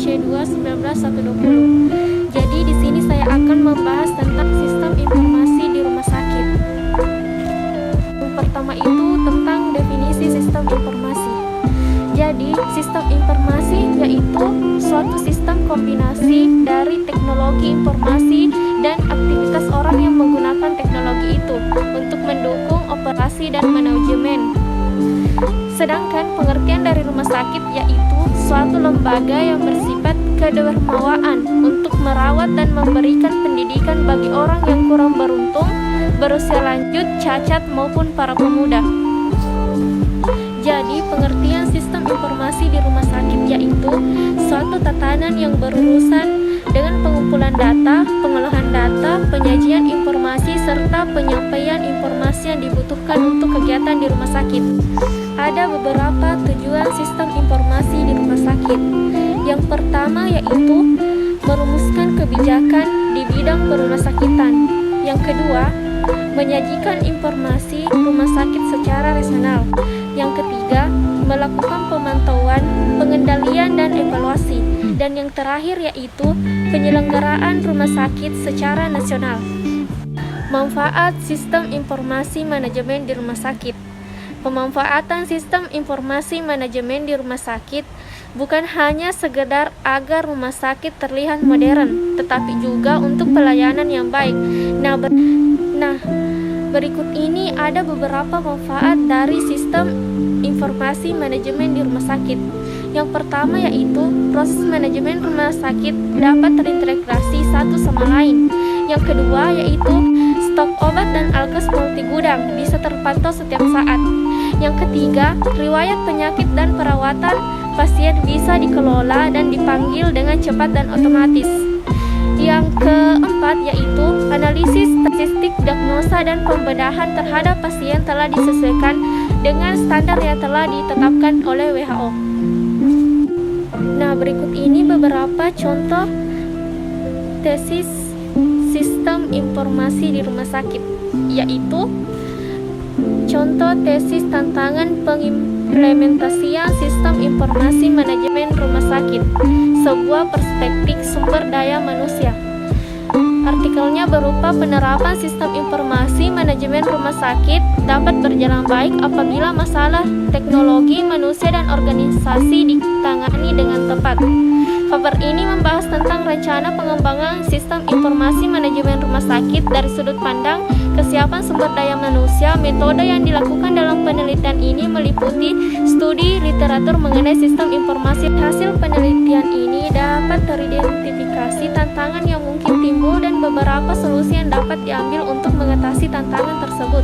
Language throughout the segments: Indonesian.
C2/19/120. Jadi di sini saya akan membahas tentang sistem informasi di rumah sakit. Yang pertama itu tentang definisi sistem informasi. Jadi, sistem informasi yaitu suatu sistem kombinasi dari teknologi informasi dan aktivitas orang yang menggunakan teknologi itu untuk mendukung operasi dan manajemen. Sedangkan pengertian dari rumah sakit yaitu suatu lembaga yang bersifat kedermawaan untuk merawat dan memberikan pendidikan bagi orang yang kurang beruntung, berusia lanjut, cacat maupun para pemuda. Jadi, pengertian sistem informasi di rumah sakit yaitu suatu tatanan yang berurusan dengan pengumpulan data, pengolahan data, penyajian informasi, serta penyampaian informasi yang dibutuhkan untuk kegiatan di rumah sakit. Ada beberapa tujuan sistem informasi di rumah sakit. Yang pertama yaitu merumuskan kebijakan di bidang perumahsakitan. Yang kedua, menyajikan informasi rumah sakit secara rasional. Yang ketiga, melakukan pemantauan, pengendalian, dan evaluasi. Dan yang terakhir yaitu penyelenggaraan rumah sakit secara nasional. Manfaat sistem informasi manajemen di rumah sakit. Pemanfaatan sistem informasi manajemen di rumah sakit bukan hanya sekedar agar rumah sakit terlihat modern, tetapi juga untuk pelayanan yang baik. Berikut ini ada beberapa manfaat dari sistem informasi manajemen di rumah sakit. Yang pertama yaitu proses manajemen rumah sakit dapat terintegrasi satu sama lain. Yang kedua yaitu stok obat dan alkes multigudang bisa terpantau setiap saat. Yang ketiga, riwayat penyakit dan perawatan pasien bisa dikelola dan dipanggil dengan cepat dan otomatis. Yang keempat yaitu analisis statistik, diagnosa, dan pembedahan terhadap pasien telah disesuaikan dengan standar yang telah ditetapkan oleh WHO. Nah, berikut ini beberapa contoh tesis sistem informasi di rumah sakit, yaitu contoh tesis tantangan pengimplementasian sistem informasi manajemen rumah sakit, sebuah perspektif sumber daya manusia. Artikelnya berupa penerapan sistem informasi manajemen rumah sakit dapat berjalan baik apabila masalah teknologi, manusia, dan organisasi ditangani dengan tepat. Paper ini membahas tentang rencana pengembangan sistem informasi manajemen rumah sakit dari sudut pandang kesiapan sumber daya manusia. Metode yang dilakukan dalam penelitian ini meliputi studi literatur mengenai sistem informasi. Hasil penelitian ini dapat teridentifikasi tantangan yang mungkin timbul dan beberapa solusi yang dapat diambil untuk mengatasi tantangan tersebut.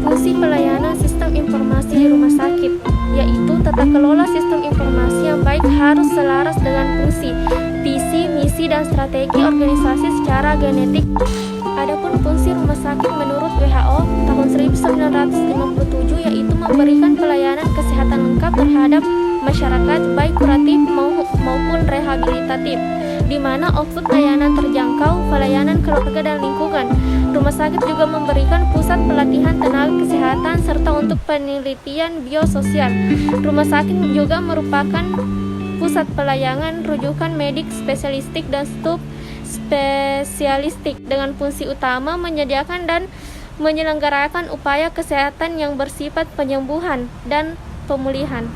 Fungsi pelayanan sistem informasi di rumah sakit, yaitu tata kelola sistem informasi yang baik harus selaras dengan fungsi, visi, misi, dan strategi organisasi secara genetik. Adapun fungsi rumah sakit menurut WHO tahun 1957 yaitu memberikan pelayanan kesehatan lengkap terhadap masyarakat baik kuratif maupun rehabilitatif, di mana output layanan terjangkau, pelayanan keluarga dan lingkungan. Rumah sakit juga memberikan pusat pelatihan tenaga kesehatan serta untuk penelitian biososial. Rumah sakit juga merupakan pusat pelayanan rujukan medik spesialistik dan staf spesialistik dengan fungsi utama menyediakan dan menyelenggarakan upaya kesehatan yang bersifat penyembuhan dan pemulihan.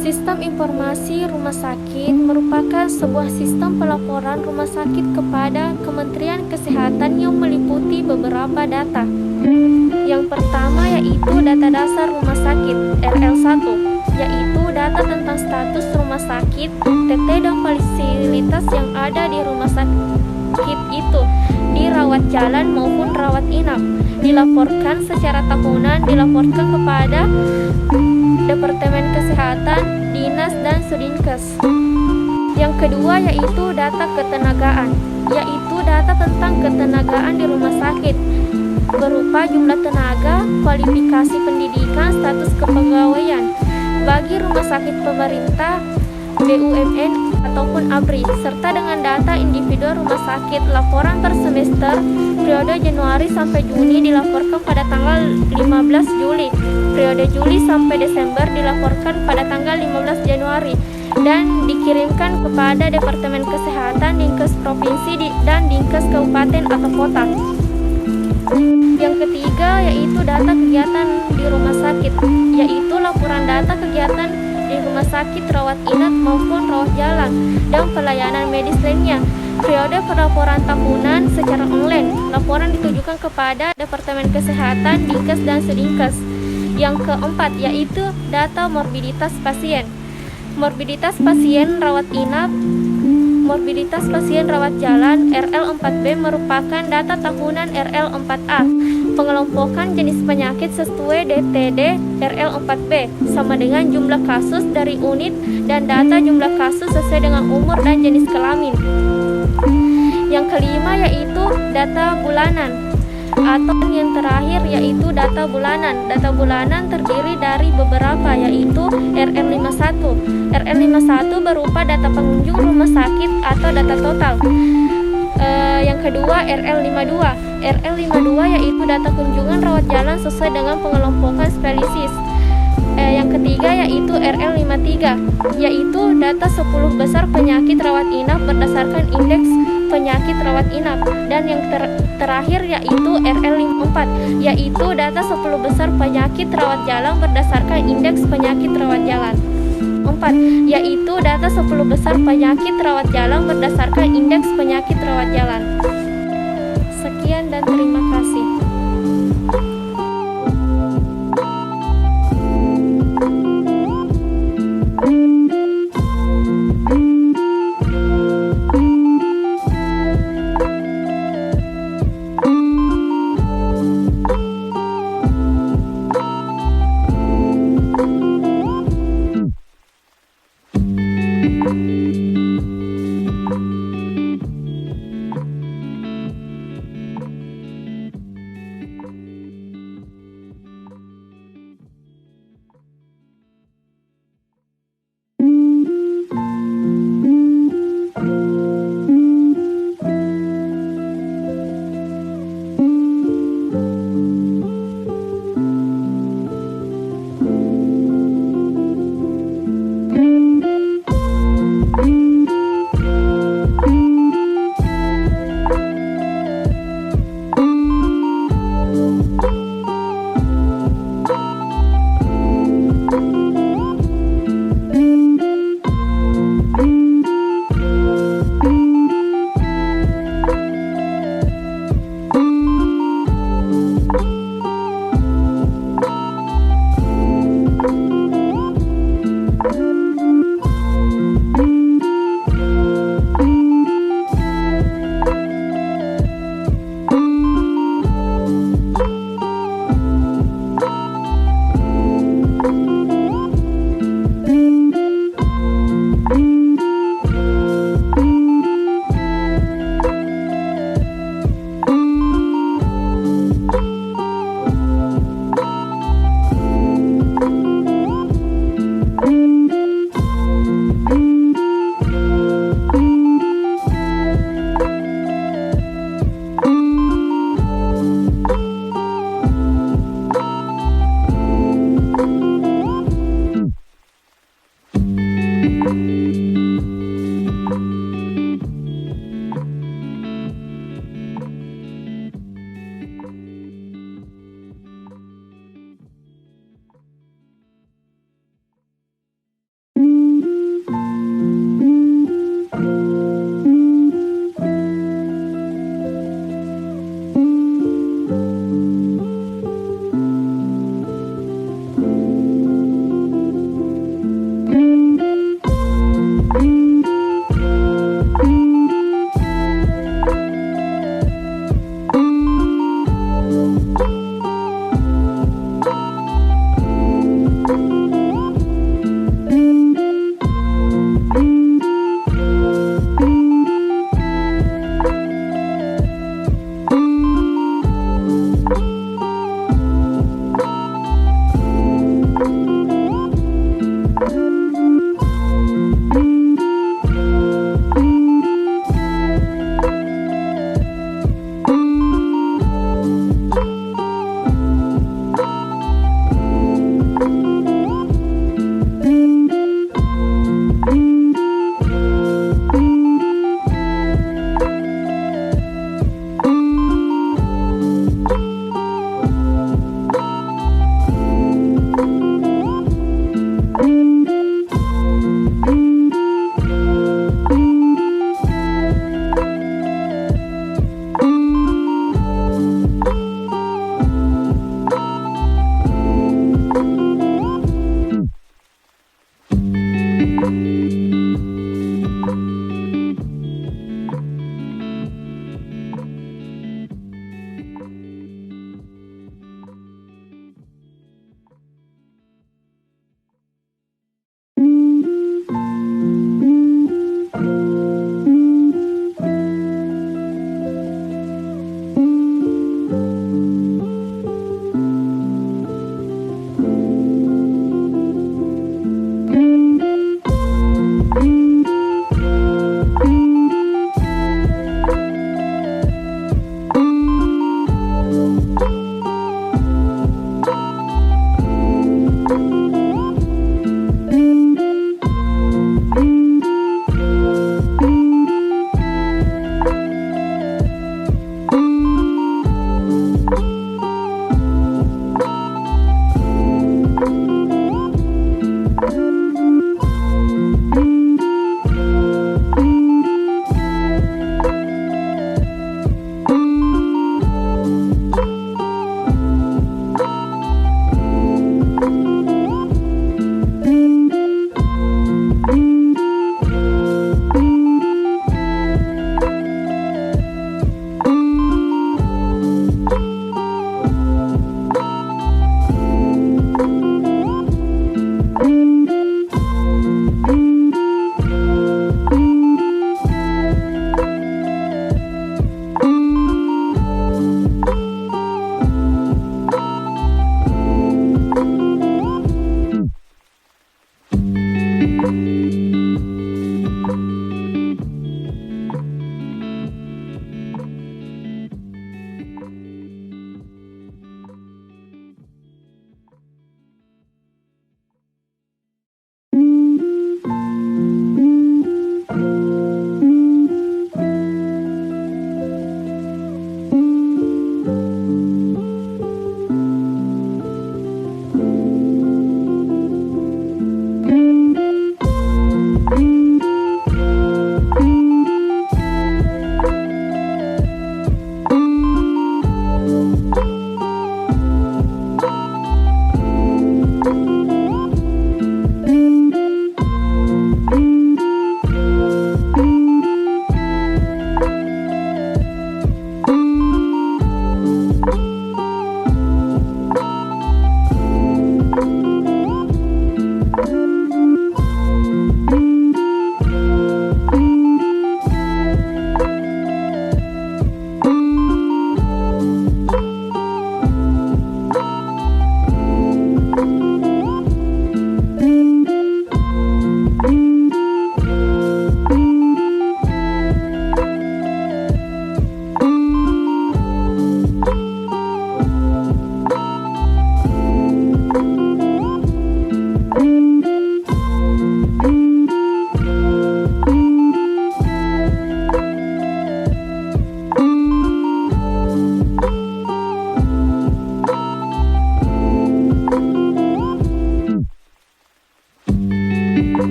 Sistem informasi rumah sakit merupakan sebuah sistem pelaporan rumah sakit kepada Kementerian Kesehatan yang meliputi beberapa data. Yang pertama yaitu data dasar rumah sakit RL1, yaitu data tentang status rumah sakit, TT, dan fasilitas yang ada di rumah sakit itu, dirawat jalan maupun rawat inap, dilaporkan secara tahunan, dilaporkan kepada Departemen Kesehatan, Dinas, dan Sudinkes. Yang kedua yaitu data ketenagaan, yaitu data tentang ketenagaan di rumah sakit, berupa jumlah tenaga, kualifikasi pendidikan, status kepegawaian. Bagi rumah sakit pemerintah, BUMN ataupun ABRI, serta dengan data individu rumah sakit. Laporan per semester periode Januari sampai Juni dilaporkan pada tanggal 15 Juli, periode Juli sampai Desember dilaporkan pada tanggal 15 Januari, dan dikirimkan kepada Departemen Kesehatan, Dinkes Provinsi dan Dinkes Kabupaten atau Kota. Yang ketiga yaitu data kegiatan di rumah sakit, yaitu laporan data kegiatan di rumah sakit, rawat inap maupun rawat jalan, dan pelayanan medis lainnya. Periode pelaporan tahunan secara online. Laporan ditujukan kepada Departemen Kesehatan, Dinkes, dan Sedinkes. Yang keempat yaitu data morbiditas pasien. Morbiditas pasien rawat inap, morbiditas pasien rawat jalan RL4B merupakan data tahunan RL4A. Pengelompokan jenis penyakit sesuai DTD RL4B sama dengan jumlah kasus dari unit dan data jumlah kasus sesuai dengan umur dan jenis kelamin. Yang kelima yaitu data bulanan, atau yang terakhir yaitu data bulanan. Data bulanan terdiri dari beberapa yaitu RL51. RL51 berupa data pengunjung rumah sakit atau data total. Yang kedua RL52. RL52 yaitu data kunjungan rawat jalan sesuai dengan pengelompokan spesies. Yang ketiga yaitu RL53, yaitu data 10 besar penyakit rawat inap berdasarkan indeks penyakit rawat inap. Dan yang terakhir yaitu RL54, yaitu data 10 besar penyakit rawat jalan berdasarkan indeks penyakit rawat jalan. 4. Yaitu data 10 besar penyakit rawat jalan berdasarkan indeks penyakit rawat jalan.